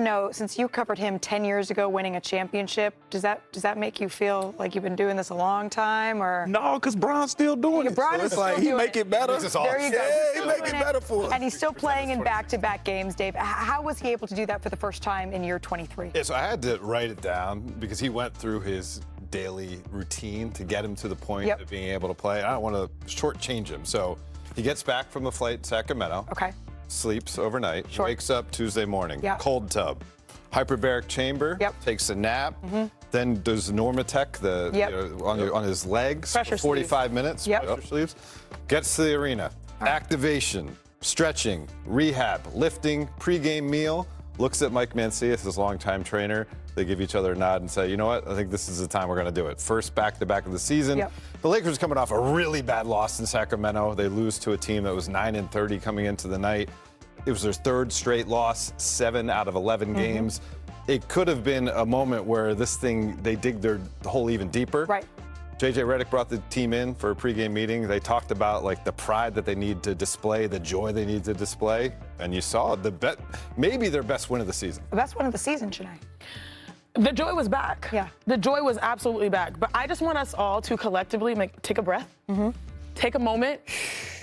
No, since you covered him 10 years ago winning a championship, does that make you feel like you've been doing this a long time, or? No, because Bron's still doing it. Bron So is it's still like he doing make it better. There you go. Yeah, he make it better for us. And he's still playing in back-to-back games, Dave. How was he able to do that for the first time in year 23? Yeah, so I had to write it down because he went through his daily routine to get him to the point of being able to play. I don't want to shortchange him. So he gets back from a flight in Sacramento. Okay. Sleeps overnight. Wakes up Tuesday morning. Cold tub. Hyperbaric chamber. Takes a nap. Then does Normatec on his legs Pressure for 45 minutes. Pressure sleeves. Gets to the arena. Activation, stretching, rehab, lifting, pregame meal. Looks at Mike Mancias, his longtime trainer. They give each other a nod and say, you know what? I think this is the time we're going to do it. First back-to-back of the season. The Lakers coming off a really bad loss in Sacramento. They lose to a team that was 9-30 coming into the night. It was their third straight loss, 7 out of 11 games. It could have been a moment where they dig their hole even deeper. Right. JJ Redick brought the team in for a pregame meeting. They talked about like the pride that they need to display, the joy they need to display, and you saw maybe their best win of the season. The best win of the season, Shanae. The joy was back. Yeah. The joy was absolutely back. But I just want us all to collectively take a breath, take a moment.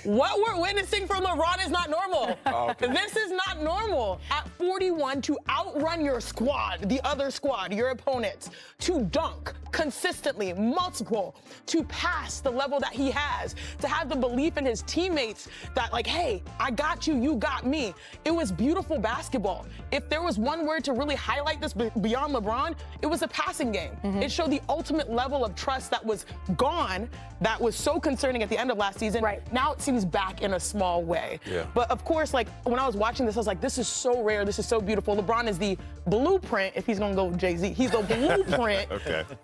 What we're witnessing from LeBron is not normal. This is not normal. At 41, to outrun your squad, the other squad, your opponents, to dunk consistently, multiple, to pass the level that he has, to have the belief in his teammates that like, hey, I got you, you got me. It was beautiful basketball. If there was one word to really highlight this beyond LeBron, it was a passing game. It showed the ultimate level of trust that was gone, that was so concerning at the end of last season. Now it seems back in a small way. But of course, like when I was watching this, I was like, this is so rare, this is so beautiful. LeBron is the blueprint, if he's gonna go Jay-Z, he's the blueprint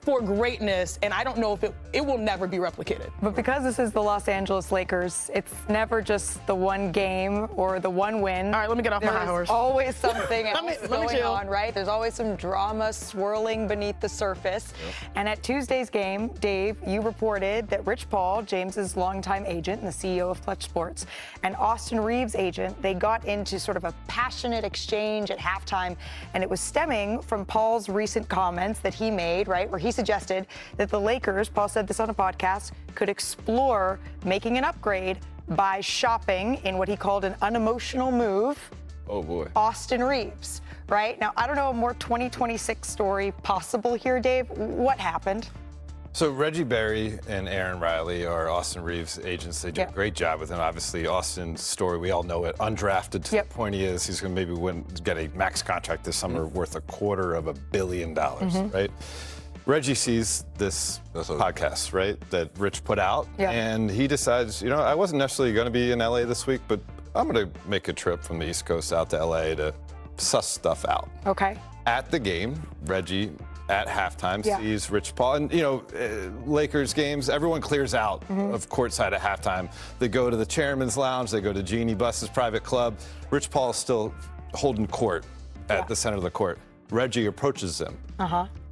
for greatness, and I don't know if it will never be replicated. But because this is the Los Angeles Lakers, it's never just the one game or the one win. All right, let me get off my high horse. There's always something else let me going chill. on, right? There's always some drama swirling beneath the surface. And at Tuesday's game, Dave, you reported that Rich Paul, James's longtime agent and the CEO of Clutch Sports, and Austin Reeves' agent, they got into sort of a passionate exchange at halftime, and it was stemming from Paul's recent comments that he made, right, where he suggested that the Lakers, Paul said this on a podcast, could explore making an upgrade by shopping in what he called an unemotional move. Oh boy. Austin Reeves, right? Now, I don't know a more 2026 story possible here, Dave. What happened? So Reggie Berry and Aaron Riley are Austin Reeves' agents. They do a great job with him. Obviously, Austin's story, we all know it. Undrafted to the point he is. He's going to maybe get a max contract this summer worth $250 million, right? Reggie sees this podcast, right, that Rich put out, and he decides, you know, I wasn't necessarily going to be in LA this week, but I'm going to make a trip from the East Coast out to LA to suss stuff out. Okay. At the game, Reggie at halftime sees Rich Paul, and you know, Lakers games, everyone clears out of courtside at halftime. They go to the chairman's lounge, they go to Jeannie Buss's private club. Rich Paul is still holding court at the center of the court. Reggie approaches them,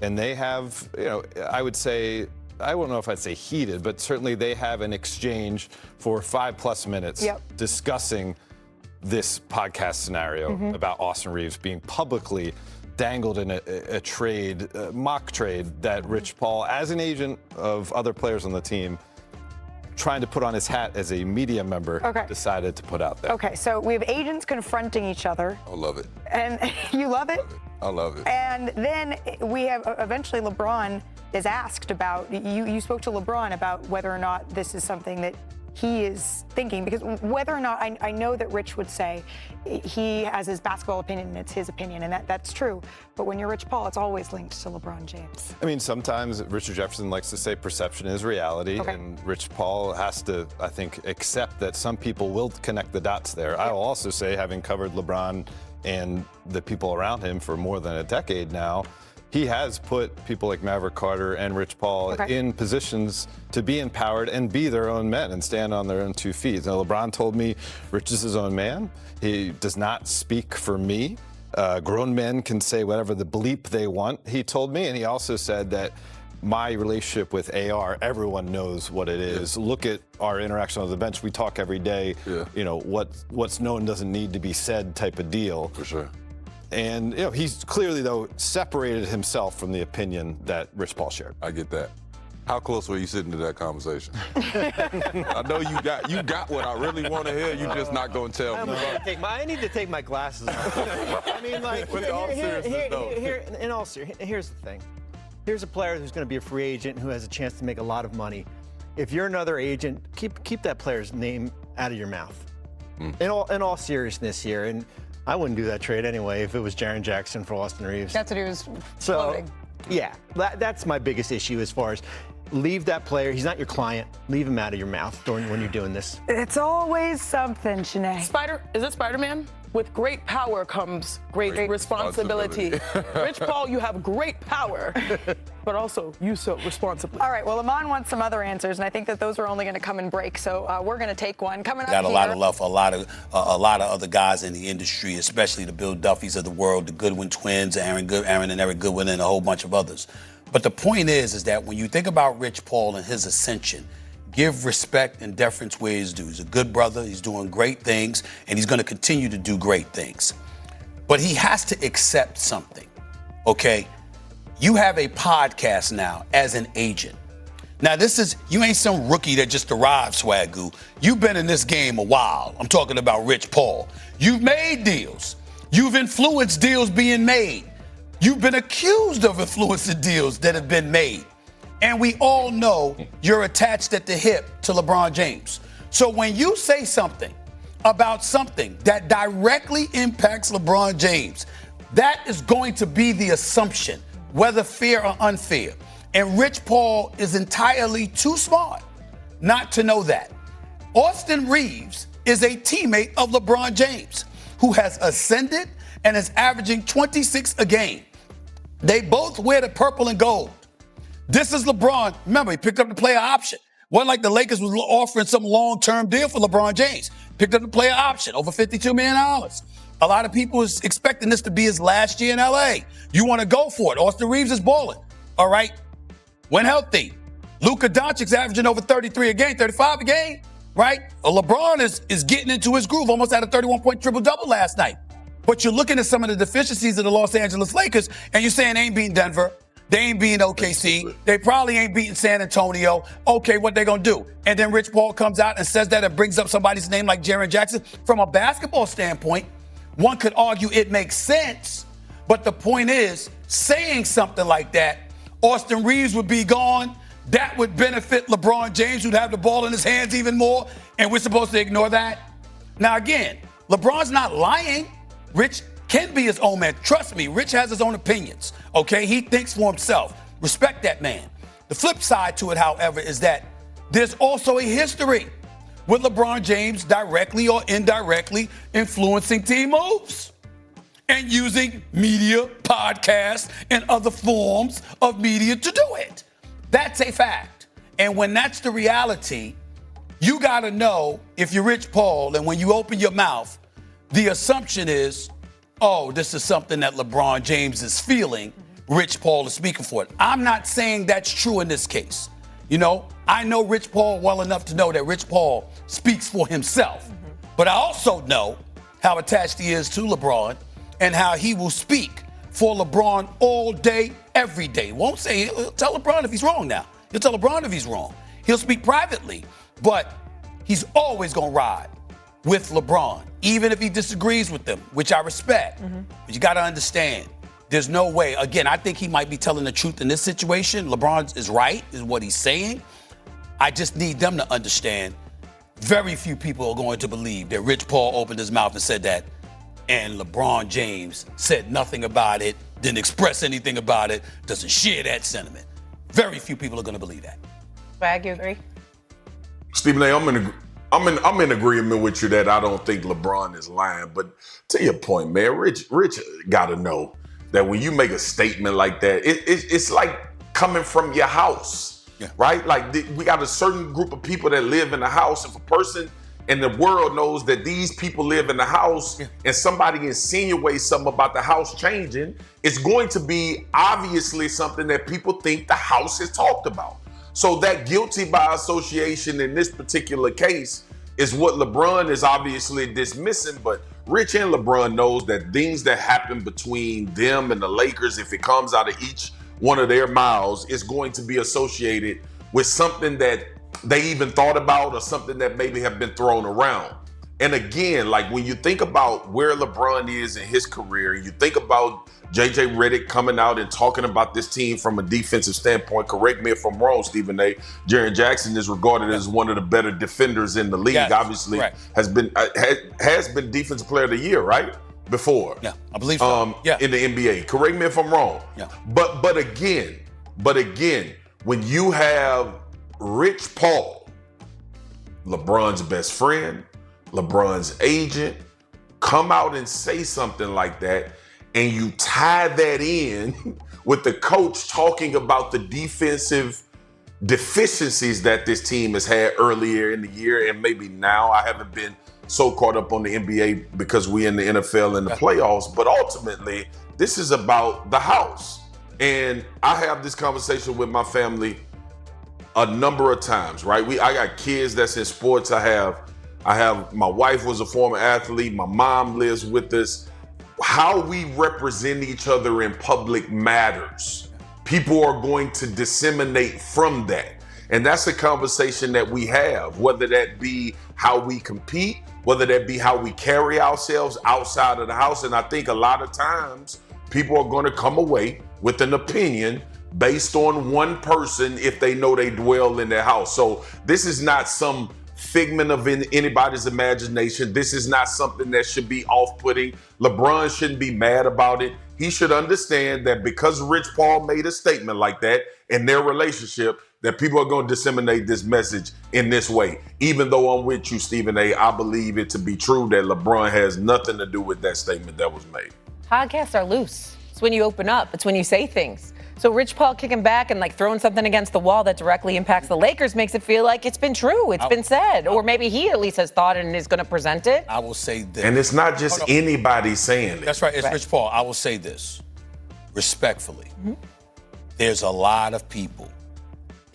and they have, you know, I would say, I don't know if I'd say heated, but certainly they have an exchange for 5+ minutes discussing this podcast scenario about Austin Reeves being publicly dangled in a trade, mock trade that Rich Paul, as an agent of other players on the team, trying to put on his hat as a media member, decided to put out there. Okay, so we have agents confronting each other. I love it. And you love it? I love it. And then we have eventually LeBron is asked about, you spoke to LeBron about whether or not this is something that he is thinking, because whether or not, I know that Rich would say he has his basketball opinion and it's his opinion, and that's true. But when you're Rich Paul, it's always linked to LeBron James. I mean, sometimes Richard Jefferson likes to say perception is reality, and Rich Paul has to, I think, accept that some people will connect the dots there. I will also say, having covered LeBron and the people around him for more than a decade now, he has put people like Maverick Carter and Rich Paul in positions to be empowered and be their own men and stand on their own 2 feet. Now, LeBron told me Rich is his own man. He does not speak for me. Grown men can say whatever the bleep they want, he told me. And he also said that my relationship with AR, everyone knows what it is. Look at our interaction on the bench. We talk every day. You know, what's known doesn't need to be said type of deal. For sure. And he's clearly, though, separated himself from the opinion that Rich Paul shared. I get that. How close were you sitting to that conversation? I know you got what I really want to hear. You're just not going to tell me. I need to take my glasses off. I mean, like, here's the thing. Here's a player who's going to be a free agent who has a chance to make a lot of money. If you're another agent, keep that player's name out of your mouth. In all seriousness here, and I wouldn't do that trade anyway if it was Jaren Jackson for Austin Reeves. That's what he was floating. Yeah, that's my biggest issue as far as leave that player. He's not your client. Leave him out of your mouth when you're doing this. It's always something, Shanae. Is it Spider-Man? With great power comes great responsibility. Rich Paul, you have great power, but also use so responsibly. All right, well, Amon wants some other answers, and I think that those are only going to come in break, so we're going to take one. Coming up Got a here. lot of love for a lot of other guys in the industry, especially the Bill Duffys of the world, the Goodwin twins, Aaron and Eric Goodwin, and a whole bunch of others. But the point is that when you think about Rich Paul and his ascension, give respect and deference where he's due. He's a good brother. He's doing great things, and he's going to continue to do great things. But he has to accept something, okay? You have a podcast now as an agent. Now, you ain't some rookie that just arrived, Swagoo. You've been in this game a while. I'm talking about Rich Paul. You've made deals. You've influenced deals being made. You've been accused of influencing deals that have been made. And we all know you're attached at the hip to LeBron James. So when you say something about something that directly impacts LeBron James, that is going to be the assumption, whether fair or unfair. And Rich Paul is entirely too smart not to know that. Austin Reeves is a teammate of LeBron James who has ascended and is averaging 26 a game. They both wear the purple and gold. This is LeBron. Remember, he picked up the player option. Wasn't like the Lakers was offering some long-term deal for LeBron James. Picked up the player option, over $52 million. A lot of people is expecting this to be his last year in L.A. You want to go for it. Austin Reeves is balling, all right? When healthy. Luka Doncic's averaging over 33 a game, 35 a game, right? LeBron is getting into his groove, almost had a 31-point triple-double last night. But you're looking at some of the deficiencies of the Los Angeles Lakers, and you're saying they ain't beating Denver. They ain't beating OKC. They probably ain't beating San Antonio. Okay, what they gonna do? And then Rich Paul comes out and says that and brings up somebody's name like Jaren Jackson. From a basketball standpoint, one could argue it makes sense. But the point is, saying something like that, Austin Reeves would be gone. That would benefit LeBron James, who'd have the ball in his hands even more. And we're supposed to ignore that? Now, again, LeBron's not lying. Rich can be his own man. Trust me, Rich has his own opinions, okay? He thinks for himself. Respect that man. The flip side to it, however, is that there's also a history with LeBron James directly or indirectly influencing team moves and using media, podcasts, and other forms of media to do it. That's a fact. And when that's the reality, you got to know if you're Rich Paul and when you open your mouth, the assumption is, oh, this is something that LeBron James is feeling. Rich Paul is speaking for it. I'm not saying that's true in this case. You know, I know Rich Paul well enough to know that Rich Paul speaks for himself. But I also know how attached he is to LeBron and how he will speak for LeBron all day, every day. He'll tell LeBron if he's wrong now. He'll tell LeBron if he's wrong. He'll speak privately, but he's always going to ride with LeBron, even if he disagrees with them, which I respect. But you got to understand, there's no way. Again, I think he might be telling the truth in this situation. LeBron is right, is what he's saying. I just need them to understand very few people are going to believe that Rich Paul opened his mouth and said that, and LeBron James said nothing about it, didn't express anything about it, doesn't share that sentiment. Very few people are going to believe that. Swag, you agree? Stephen A., I'm in agreement with you that I don't think LeBron is lying, but to your point, man, Rich got to know that when you make a statement like that, it's like coming from your house, right? Like we got a certain group of people that live in the house. If a person in the world knows that these people live in the house and somebody insinuates something about the house changing, it's going to be obviously something that people think the house has talked about. So that guilty by association in this particular case is what LeBron is obviously dismissing, but Rich and LeBron knows that things that happen between them and the Lakers, if it comes out of each one of their mouths, is going to be associated with something that they even thought about or something that maybe have been thrown around. And again, like when you think about where LeBron is in his career, you think about JJ Redick coming out and talking about this team from a defensive standpoint. Correct me if I'm wrong, Stephen A. Jaren Jackson is regarded as one of the better defenders in the league. Yes, obviously, correct. has been Defensive Player of the Year, right? Before, Yeah, I believe so. in the NBA. Correct me if I'm wrong. Yeah. But again, when you have Rich Paul, LeBron's best friend, LeBron's agent, come out and say something like that, and you tie that in with the coach talking about the defensive deficiencies that this team has had earlier in the year, and maybe now. I haven't been so caught up on the NBA because we in the NFL and the playoffs, but ultimately, this is about the house. And I have this conversation with my family a number of times, right? I got kids that's in sports. I have my wife was a former athlete. My mom lives with us. How we represent each other in public matters. People are going to disseminate from that. And that's a conversation that we have, whether that be how we compete, whether that be how we carry ourselves outside of the house. And I think a lot of times people are going to come away with an opinion based on one person if they know they dwell in their house. So this is not some figment of anybody's imagination. This is not something that should be off-putting. LeBron shouldn't be mad about it. He should understand that because Rich Paul made a statement like that in their relationship, that people are going to disseminate this message in this way. Even though I'm with you, Stephen A., I believe it to be true that LeBron has nothing to do with that statement that was made. Podcasts are loose. It's when you open up. It's when you say things. So Rich Paul kicking back and like throwing something against the wall that directly impacts the Lakers makes it feel like it's been true. It's been said. Or maybe he at least has thought and is going to present it. I will say this. And it's not just anybody saying it. That's right. It's Rich Paul. I will say this respectfully. There's a lot of people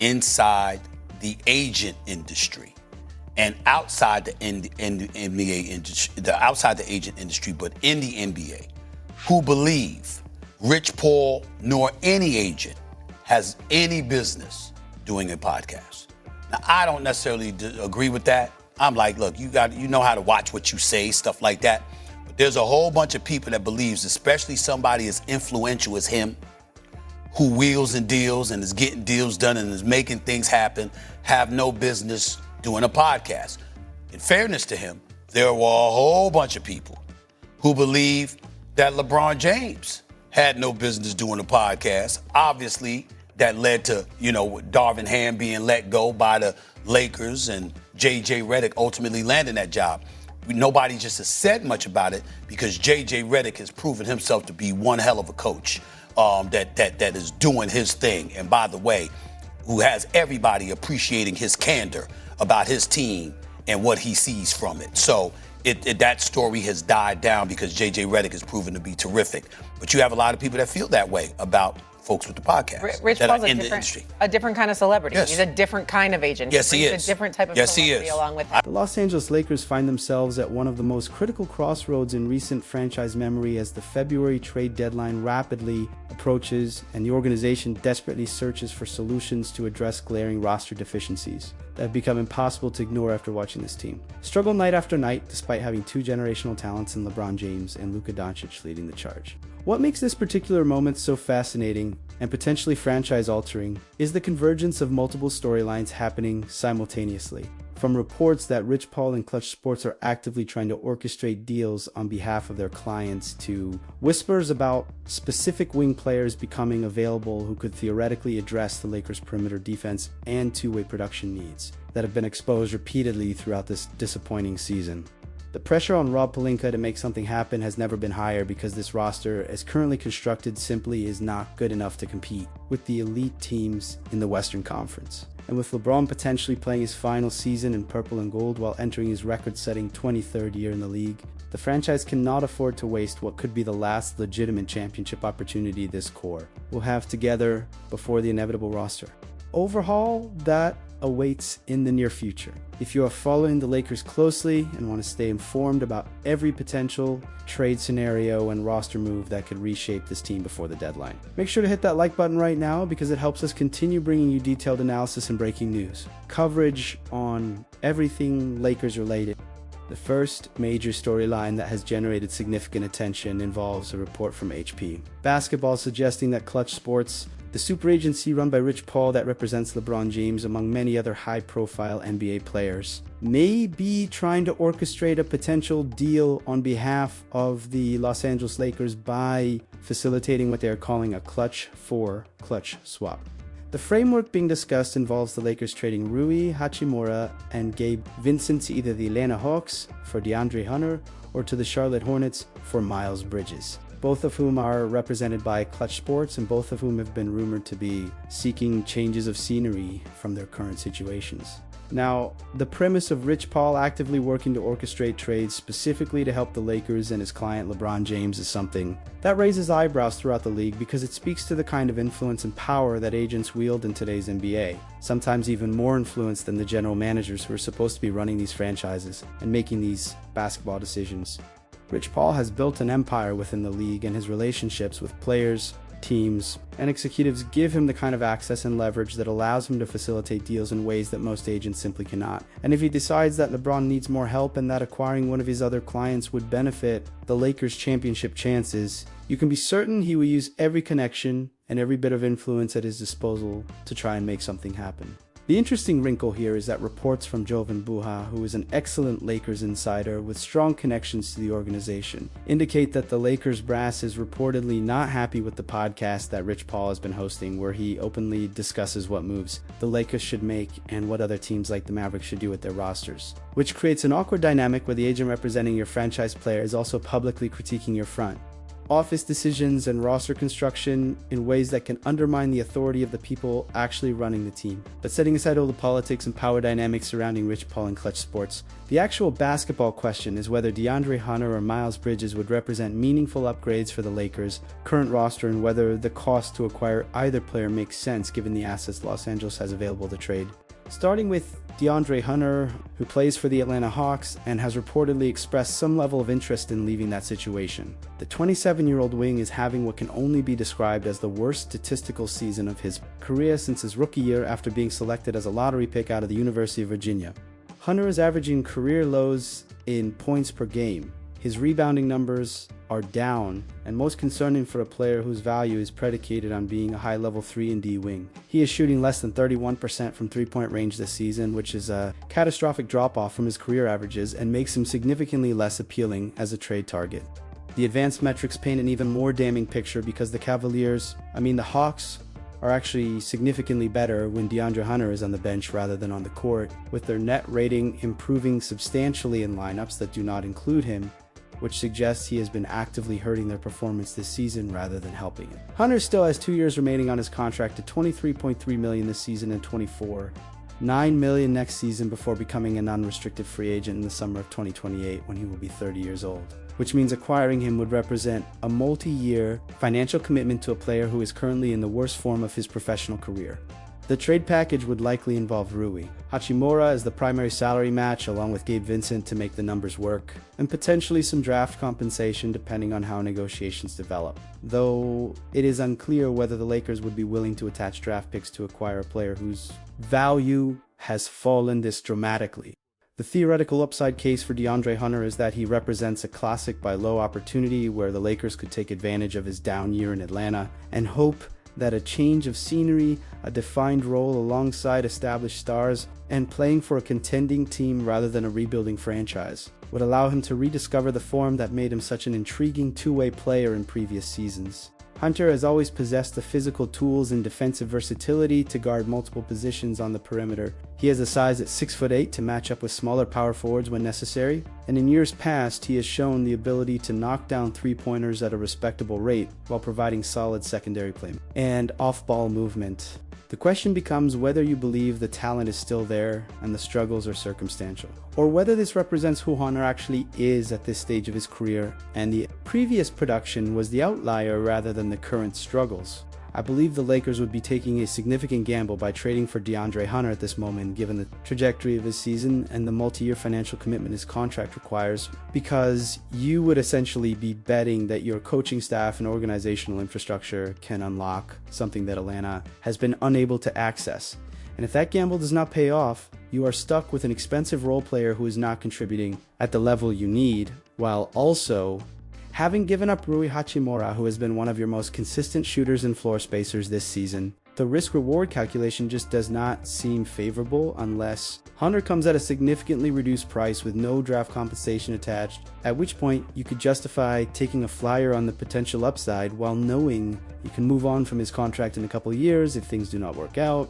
inside the agent industry and outside the NBA industry, outside the agent industry, but in the NBA, who believe Rich Paul nor any agent has any business doing a podcast. Now, I don't necessarily agree with that. I'm like, look, you know how to watch what you say, stuff like that. But there's a whole bunch of people that believes, especially somebody as influential as him, who wheels and deals and is getting deals done and is making things happen, have no business doing a podcast. In fairness to him, there were a whole bunch of people who believe that LeBron James had no business doing a podcast. Obviously, that led to, Darvin Ham being let go by the Lakers and JJ Redick ultimately landing that job. Nobody just has said much about it because JJ Redick has proven himself to be one hell of a coach that is doing his thing. And by the way, who has everybody appreciating his candor about his team and what he sees from it. So that story has died down because JJ Redick has proven to be terrific. But you have a lot of people that feel that way about folks with the podcast Rich that Paul's are in the industry. a different kind of celebrity. Yes. He's a different kind of agent. Yes, he brings is. A different type of celebrity along with it. The Los Angeles Lakers find themselves at one of the most critical crossroads in recent franchise memory as the February trade deadline rapidly approaches and the organization desperately searches for solutions to address glaring roster deficiencies that have become impossible to ignore after watching this team. Struggle night after night despite having two generational talents in LeBron James and Luka Doncic leading the charge. What makes this particular moment so fascinating and potentially franchise-altering is the convergence of multiple storylines happening simultaneously. From reports that Rich Paul and Clutch Sports are actively trying to orchestrate deals on behalf of their clients to whispers about specific wing players becoming available who could theoretically address the Lakers' perimeter defense and two-way production needs that have been exposed repeatedly throughout this disappointing season. The pressure on Rob Pelinka to make something happen has never been higher because this roster, as currently constructed, simply is not good enough to compete with the elite teams in the Western Conference. And with LeBron potentially playing his final season in purple and gold while entering his record-setting 23rd year in the league, the franchise cannot afford to waste what could be the last legitimate championship opportunity this core will have together before the inevitable roster overhaul that awaits in the near future. If you are following the Lakers closely and want to stay informed about every potential trade scenario and roster move that could reshape this team before the deadline, make sure to hit that like button right now because it helps us continue bringing you detailed analysis and breaking news, coverage on everything Lakers related. The first major storyline that has generated significant attention involves a report from HP Basketball suggesting that Clutch Sports, the super agency run by Rich Paul that represents LeBron James among many other high-profile NBA players, may be trying to orchestrate a potential deal on behalf of the Los Angeles Lakers by facilitating what they are calling a clutch for clutch swap. The framework being discussed involves the Lakers trading Rui Hachimura and Gabe Vincent to either the Atlanta Hawks for DeAndre Hunter or to the Charlotte Hornets for Miles Bridges, both of whom are represented by Clutch Sports and both of whom have been rumored to be seeking changes of scenery from their current situations. Now, the premise of Rich Paul actively working to orchestrate trades specifically to help the Lakers and his client LeBron James is something that raises eyebrows throughout the league because it speaks to the kind of influence and power that agents wield in today's NBA, sometimes even more influence than the general managers who are supposed to be running these franchises and making these basketball decisions. Rich Paul has built an empire within the league, and his relationships with players, teams, and executives give him the kind of access and leverage that allows him to facilitate deals in ways that most agents simply cannot. And if he decides that LeBron needs more help and that acquiring one of his other clients would benefit the Lakers' championship chances, you can be certain he will use every connection and every bit of influence at his disposal to try and make something happen. The interesting wrinkle here is that reports from Jovan Buha, who is an excellent Lakers insider with strong connections to the organization, indicate that the Lakers brass is reportedly not happy with the podcast that Rich Paul has been hosting, where he openly discusses what moves the Lakers should make and what other teams like the Mavericks should do with their rosters, which creates an awkward dynamic where the agent representing your franchise player is also publicly critiquing your front office decisions and roster construction in ways that can undermine the authority of the people actually running the team. But setting aside all the politics and power dynamics surrounding Rich Paul and Clutch Sports, the actual basketball question is whether DeAndre Hunter or Miles Bridges would represent meaningful upgrades for the Lakers' current roster and whether the cost to acquire either player makes sense given the assets Los Angeles has available to trade. Starting with DeAndre Hunter, who plays for the Atlanta Hawks and has reportedly expressed some level of interest in leaving that situation. The 27-year-old wing is having what can only be described as the worst statistical season of his career since his rookie year after being selected as a lottery pick out of the University of Virginia. Hunter is averaging career lows in points per game. His rebounding numbers are down, and most concerning for a player whose value is predicated on being a high-level 3-and-D wing. He is shooting less than 31% from three-point range this season, which is a catastrophic drop-off from his career averages and makes him significantly less appealing as a trade target. The advanced metrics paint an even more damning picture because the Hawks are actually significantly better when DeAndre Hunter is on the bench rather than on the court, with their net rating improving substantially in lineups that do not include him, which suggests he has been actively hurting their performance this season rather than helping it. Hunter still has 2 years remaining on his contract at $23.3 million this season and $9 million next season before becoming an unrestricted free agent in the summer of 2028 when he will be 30 years old, which means acquiring him would represent a multi-year financial commitment to a player who is currently in the worst form of his professional career. The trade package would likely involve Rui Hachimura as the primary salary match along with Gabe Vincent to make the numbers work, and potentially some draft compensation depending on how negotiations develop, though it is unclear whether the Lakers would be willing to attach draft picks to acquire a player whose value has fallen this dramatically. The theoretical upside case for DeAndre Hunter is that he represents a classic buy low opportunity where the Lakers could take advantage of his down year in Atlanta and hope that a change of scenery, a defined role alongside established stars, and playing for a contending team rather than a rebuilding franchise would allow him to rediscover the form that made him such an intriguing two-way player in previous seasons. Hunter has always possessed the physical tools and defensive versatility to guard multiple positions on the perimeter. He has a size at 6'8" to match up with smaller power forwards when necessary, and in years past he has shown the ability to knock down three-pointers at a respectable rate while providing solid secondary play and off-ball movement. The question becomes whether you believe the talent is still there and the struggles are circumstantial, or whether this represents who Hunter actually is at this stage of his career and the previous production was the outlier rather than the current struggles. I believe the Lakers would be taking a significant gamble by trading for DeAndre Hunter at this moment, given the trajectory of his season and the multi-year financial commitment his contract requires, because you would essentially be betting that your coaching staff and organizational infrastructure can unlock something that Atlanta has been unable to access. And if that gamble does not pay off, you are stuck with an expensive role player who is not contributing at the level you need, while also having given up Rui Hachimura, who has been one of your most consistent shooters and floor spacers this season. The risk-reward calculation just does not seem favorable unless Hunter comes at a significantly reduced price with no draft compensation attached, at which point you could justify taking a flyer on the potential upside while knowing you can move on from his contract in a couple of years if things do not work out.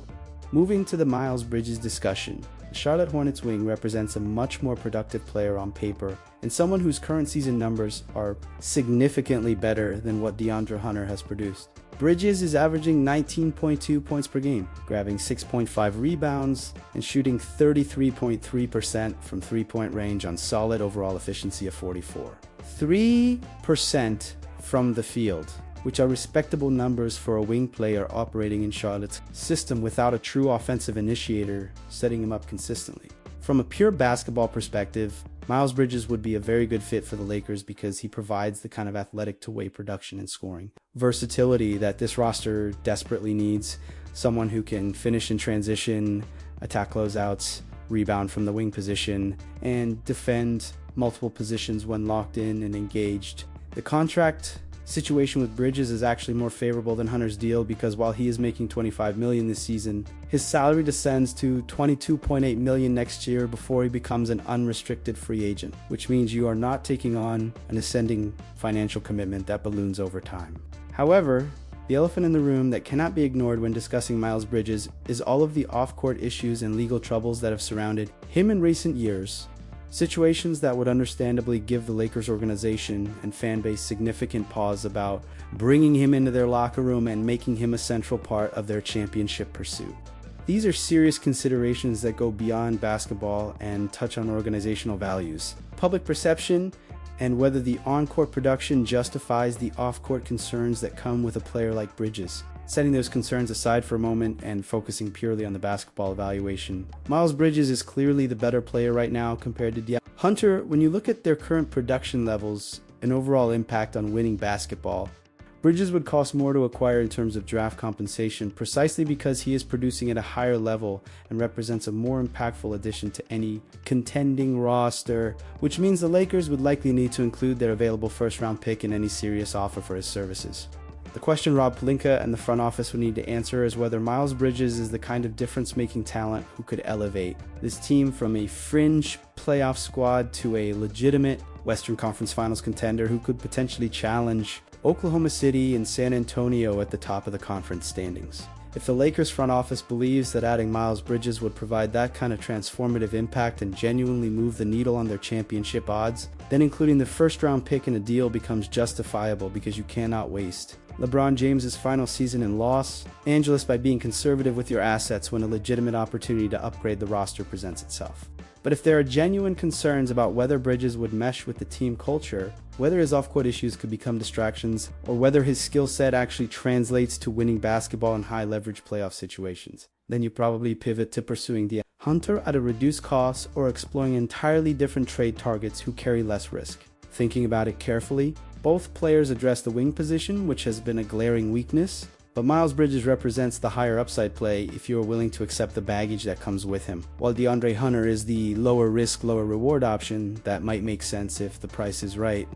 Moving to the Miles Bridges discussion, the Charlotte Hornets wing represents a much more productive player on paper and someone whose current season numbers are significantly better than what DeAndre Hunter has produced. Bridges is averaging 19.2 points per game, grabbing 6.5 rebounds, and shooting 33.3% from three-point range on solid overall efficiency of 44. 3% from the field, which are respectable numbers for a wing player operating in Charlotte's system without a true offensive initiator setting him up consistently. From a pure basketball perspective, Miles Bridges would be a very good fit for the Lakers because he provides the kind of athletic two-way production and scoring versatility that this roster desperately needs. Someone who can finish in transition, attack closeouts, rebound from the wing position, and defend multiple positions when locked in and engaged. The contract situation with Bridges is actually more favorable than Hunter's deal because while he is making $25 million this season, his salary descends to $22.8 million next year before he becomes an unrestricted free agent, which means you are not taking on an ascending financial commitment that balloons over time. However, the elephant in the room that cannot be ignored when discussing Miles Bridges is all of the off-court issues and legal troubles that have surrounded him in recent years. Situations that would understandably give the Lakers organization and fan base significant pause about bringing him into their locker room and making him a central part of their championship pursuit. These are serious considerations that go beyond basketball and touch on organizational values, public perception, and whether the on-court production justifies the off-court concerns that come with a player like Bridges. Setting those concerns aside for a moment and focusing purely on the basketball evaluation, Miles Bridges is clearly the better player right now compared to DeAndre Hunter. When you look at their current production levels and overall impact on winning basketball, Bridges would cost more to acquire in terms of draft compensation precisely because he is producing at a higher level and represents a more impactful addition to any contending roster, which means the Lakers would likely need to include their available first-round pick in any serious offer for his services. The question Rob Pelinka and the front office would need to answer is whether Miles Bridges is the kind of difference-making talent who could elevate this team from a fringe playoff squad to a legitimate Western Conference Finals contender who could potentially challenge Oklahoma City and San Antonio at the top of the conference standings. If the Lakers front office believes that adding Miles Bridges would provide that kind of transformative impact and genuinely move the needle on their championship odds, then including the first-round pick in a deal becomes justifiable because you cannot waste LeBron James' final season in Los Angeles by being conservative with your assets when a legitimate opportunity to upgrade the roster presents itself. But if there are genuine concerns about whether Bridges would mesh with the team culture, whether his off-court issues could become distractions, or whether his skill set actually translates to winning basketball in high-leverage playoff situations, then you probably pivot to pursuing DeAndre Hunter at a reduced cost or exploring entirely different trade targets who carry less risk. Thinking about it carefully, both players address the wing position, which has been a glaring weakness, but Miles Bridges represents the higher upside play if you are willing to accept the baggage that comes with him, while DeAndre Hunter is the lower risk, lower reward option that might make sense if the price is right.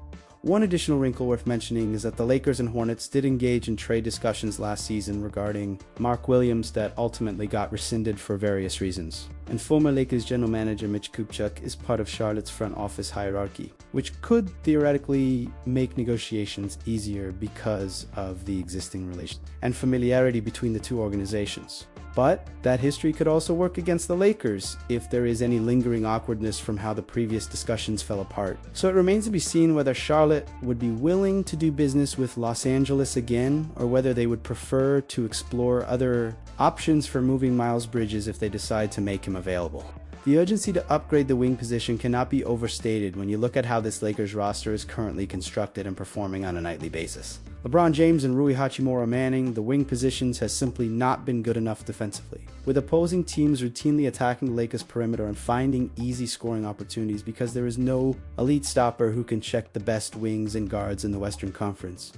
One additional wrinkle worth mentioning is that the Lakers and Hornets did engage in trade discussions last season regarding Mark Williams that ultimately got rescinded for various reasons. And former Lakers general manager Mitch Kupchak is part of Charlotte's front office hierarchy, which could theoretically make negotiations easier because of the existing relation and familiarity between the two organizations. But that history could also work against the Lakers if there is any lingering awkwardness from how the previous discussions fell apart. So it remains to be seen whether Charlotte would be willing to do business with Los Angeles again, or whether they would prefer to explore other options for moving Miles Bridges if they decide to make him available. The urgency to upgrade the wing position cannot be overstated when you look at how this Lakers roster is currently constructed and performing on a nightly basis. LeBron James and Rui Hachimura manning the wing positions has simply not been good enough defensively, with opposing teams routinely attacking the Lakers' perimeter and finding easy scoring opportunities because there is no elite stopper who can check the best wings and guards in the Western Conference.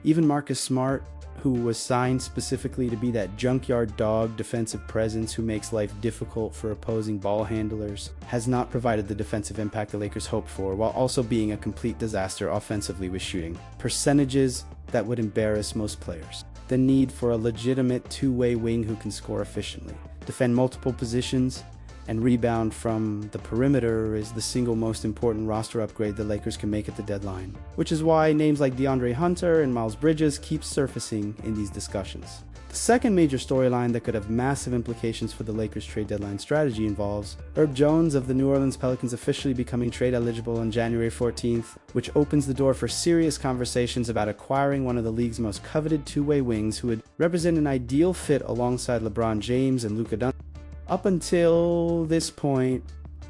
Even Marcus Smart, who was signed specifically to be that junkyard dog defensive presence who makes life difficult for opposing ball handlers, has not provided the defensive impact the Lakers hoped for, while also being a complete disaster offensively with shooting percentages that would embarrass most players. The need for a legitimate two-way wing who can score efficiently, defend multiple positions, and rebound from the perimeter is the single most important roster upgrade the Lakers can make at the deadline, which is why names like DeAndre Hunter and Miles Bridges keep surfacing in these discussions. The second major storyline that could have massive implications for the Lakers' trade deadline strategy involves Herb Jones of the New Orleans Pelicans officially becoming trade eligible on January 14th, which opens the door for serious conversations about acquiring one of the league's most coveted two-way wings who would represent an ideal fit alongside LeBron James and Luka Doncic. Up until this point,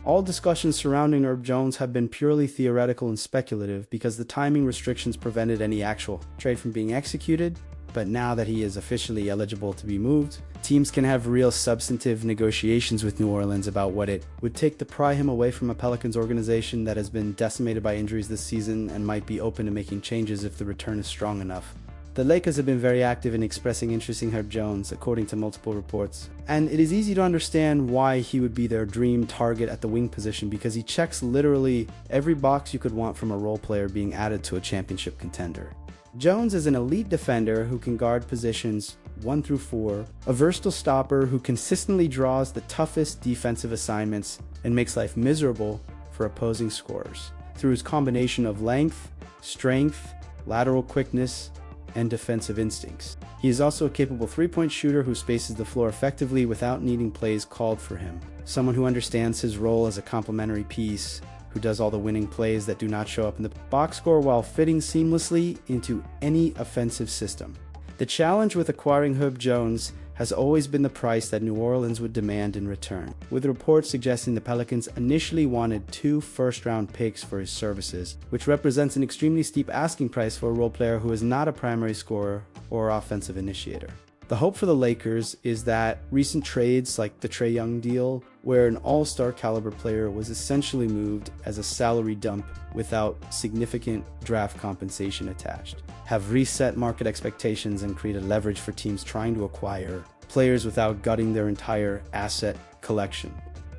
all discussions surrounding Herb Jones have been purely theoretical and speculative because the timing restrictions prevented any actual trade from being executed. But now that he is officially eligible to be moved, teams can have real substantive negotiations with New Orleans about what it would take to pry him away from a Pelicans organization that has been decimated by injuries this season and might be open to making changes if the return is strong enough. The Lakers have been very active in expressing interest in Herb Jones, according to multiple reports. And it is easy to understand why he would be their dream target at the wing position because he checks literally every box you could want from a role player being added to a championship contender. Jones is an elite defender who can guard positions 1 through 4, a versatile stopper who consistently draws the toughest defensive assignments and makes life miserable for opposing scorers through his combination of length, strength, lateral quickness, and defensive instincts. He is also a capable three-point shooter who spaces the floor effectively without needing plays called for him, someone who understands his role as a complementary piece, who does all the winning plays that do not show up in the box score while fitting seamlessly into any offensive system. The challenge with acquiring Herb Jones has always been the price that New Orleans would demand in return, with reports suggesting the Pelicans initially wanted 2 first-round picks for his services, which represents an extremely steep asking price for a role player who is not a primary scorer or offensive initiator. The hope for the Lakers is that recent trades like the Trae Young deal, where an all-star caliber player was essentially moved as a salary dump without significant draft compensation attached, have reset market expectations and created leverage for teams trying to acquire players without gutting their entire asset collection.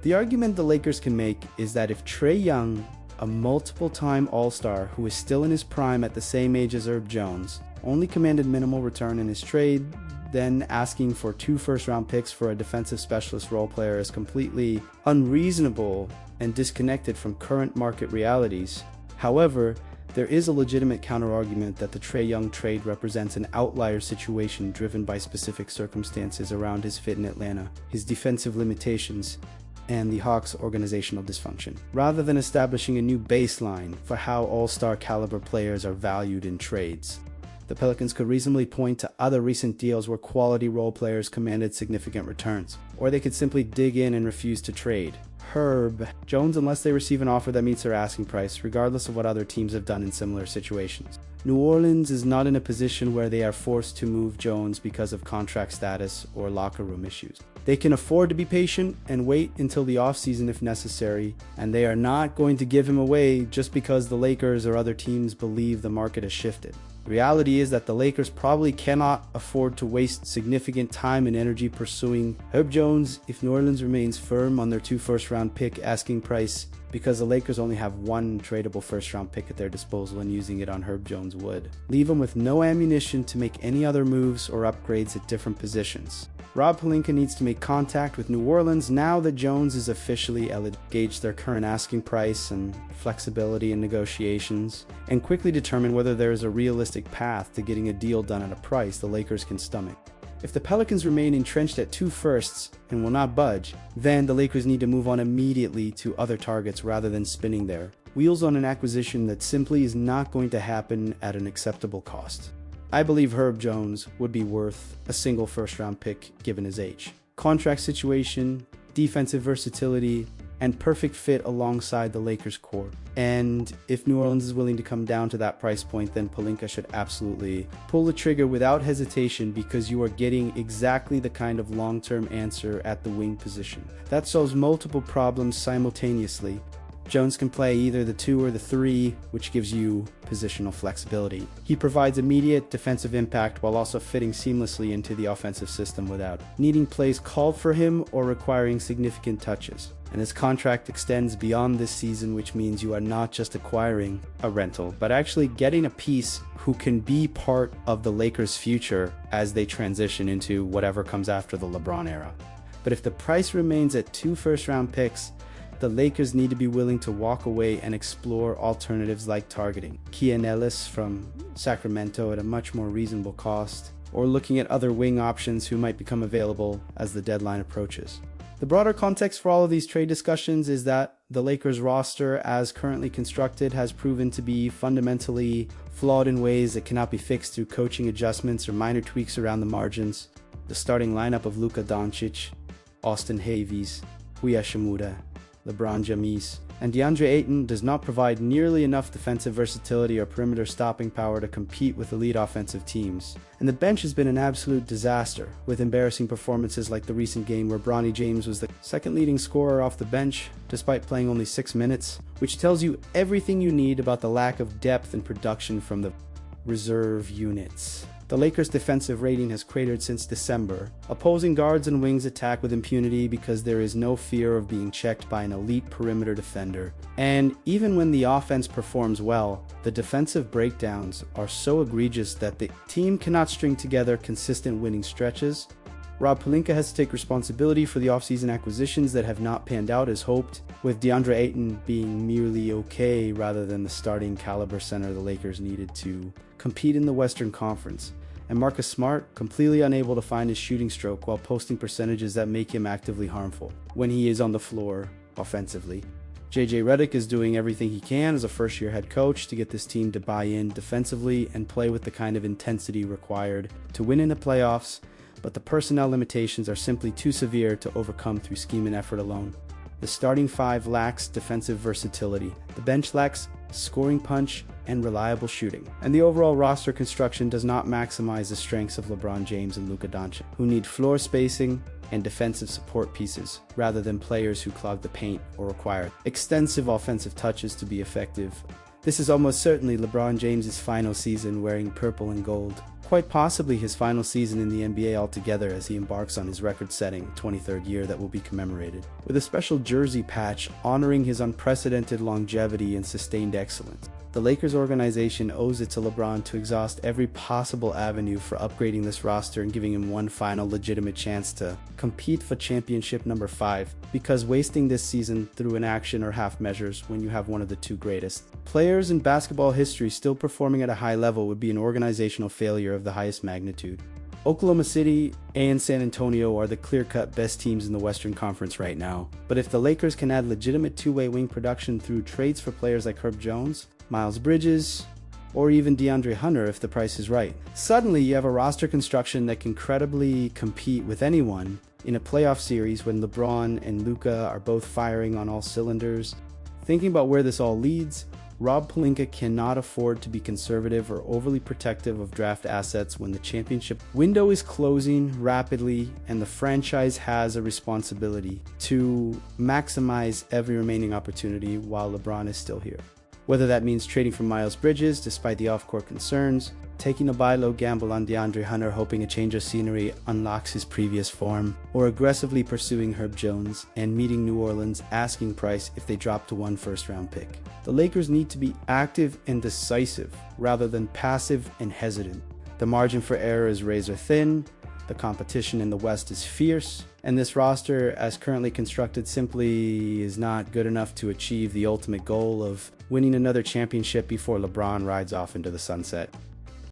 The argument the Lakers can make is that if Trae Young, a multiple-time all-star who is still in his prime at the same age as Herb Jones, only commanded minimal return in his trade, then asking for 2 first-round picks for a defensive specialist role player is completely unreasonable and disconnected from current market realities. However, there is a legitimate counter-argument that the Trae Young trade represents an outlier situation driven by specific circumstances around his fit in Atlanta, his defensive limitations, and the Hawks' organizational dysfunction, rather than establishing a new baseline for how all-star caliber players are valued in trades. The Pelicans could reasonably point to other recent deals where quality role players commanded significant returns, or they could simply dig in and refuse to trade Herb Jones unless they receive an offer that meets their asking price, regardless of what other teams have done in similar situations. New Orleans is not in a position where they are forced to move Jones because of contract status or locker room issues. They can afford to be patient and wait until the offseason if necessary, and they are not going to give him away just because the Lakers or other teams believe the market has shifted. The reality is that the Lakers probably cannot afford to waste significant time and energy pursuing Herb Jones if New Orleans remains firm on their 2 first-round pick asking price, because the Lakers only have 1 tradable first-round pick at their disposal and using it on Herb Jones would leave them with no ammunition to make any other moves or upgrades at different positions. Rob Pelinka needs to make contact with New Orleans now that Jones is officially eligible, gauge their current asking price and flexibility in negotiations, and quickly determine whether there is a realistic path to getting a deal done at a price the Lakers can stomach. If the Pelicans remain entrenched at 2 firsts and will not budge, then the Lakers need to move on immediately to other targets rather than spinning their wheels on an acquisition that simply is not going to happen at an acceptable cost. I believe Herb Jones would be worth a single first-round pick given his age, contract situation, defensive versatility, and perfect fit alongside the Lakers core. And if New Orleans is willing to come down to that price point, then Pelinka should absolutely pull the trigger without hesitation, because you are getting exactly the kind of long-term answer at the wing position that solves multiple problems simultaneously. Jones can play either the 2 or the 3, which gives you positional flexibility. He provides immediate defensive impact while also fitting seamlessly into the offensive system without needing plays called for him or requiring significant touches. And his contract extends beyond this season, which means you are not just acquiring a rental, but actually getting a piece who can be part of the Lakers' future as they transition into whatever comes after the LeBron era. But if the price remains at 2 first-round picks, the Lakers need to be willing to walk away and explore alternatives like targeting Kean Ellis from Sacramento at a much more reasonable cost, or looking at other wing options who might become available as the deadline approaches. The broader context for all of these trade discussions is that the Lakers roster, as currently constructed, has proven to be fundamentally flawed in ways that cannot be fixed through coaching adjustments or minor tweaks around the margins. The starting lineup of Luka Doncic, Austin Davies, Huya Shimura, LeBron James, and DeAndre Ayton does not provide nearly enough defensive versatility or perimeter stopping power to compete with elite offensive teams. And the bench has been an absolute disaster, with embarrassing performances like the recent game where Bronny James was the second leading scorer off the bench, despite playing only 6 minutes, which tells you everything you need about the lack of depth and production from the reserve units. The Lakers' defensive rating has cratered since December. Opposing guards and wings attack with impunity because there is no fear of being checked by an elite perimeter defender. And even when the offense performs well, the defensive breakdowns are so egregious that the team cannot string together consistent winning stretches. Rob Pelinka has to take responsibility for the offseason acquisitions that have not panned out as hoped, with DeAndre Ayton being merely okay rather than the starting caliber center the Lakers needed to compete in the Western Conference, and Marcus Smart completely unable to find his shooting stroke while posting percentages that make him actively harmful when he is on the floor offensively. JJ Redick is doing everything he can as a first-year head coach to get this team to buy in defensively and play with the kind of intensity required to win in the playoffs, but the personnel limitations are simply too severe to overcome through scheme and effort alone. The starting 5 lacks defensive versatility. The bench lacks scoring punch and reliable shooting. And the overall roster construction does not maximize the strengths of LeBron James and Luka Doncic, who need floor spacing and defensive support pieces rather than players who clog the paint or require extensive offensive touches to be effective. This is almost certainly LeBron James' final season wearing purple and gold. Quite possibly his final season in the NBA altogether, as he embarks on his record-setting 23rd year that will be commemorated, with a special jersey patch honoring his unprecedented longevity and sustained excellence. The Lakers organization owes it to LeBron to exhaust every possible avenue for upgrading this roster and giving him one final legitimate chance to compete for championship number 5, because wasting this season through inaction or half measures when you have one of the 2 greatest players in basketball history still performing at a high level would be an organizational failure of the highest magnitude. Oklahoma City and San Antonio are the clear-cut best teams in the Western Conference right now, but if the Lakers can add legitimate two-way wing production through trades for players like Herb Jones, Miles Bridges, or even DeAndre Hunter if the price is right, suddenly you have a roster construction that can credibly compete with anyone in a playoff series when LeBron and Luka are both firing on all cylinders. Thinking about where this all leads, Rob Pelinka cannot afford to be conservative or overly protective of draft assets when the championship window is closing rapidly and the franchise has a responsibility to maximize every remaining opportunity while LeBron is still here. Whether that means trading for Miles Bridges despite the off-court concerns, taking a buy low gamble on DeAndre Hunter hoping a change of scenery unlocks his previous form, or aggressively pursuing Herb Jones and meeting New Orleans' asking price if they drop to 1 first-round pick. The Lakers need to be active and decisive rather than passive and hesitant. The margin for error is razor thin, the competition in the West is fierce, and this roster, as currently constructed, simply is not good enough to achieve the ultimate goal of winning another championship before LeBron rides off into the sunset.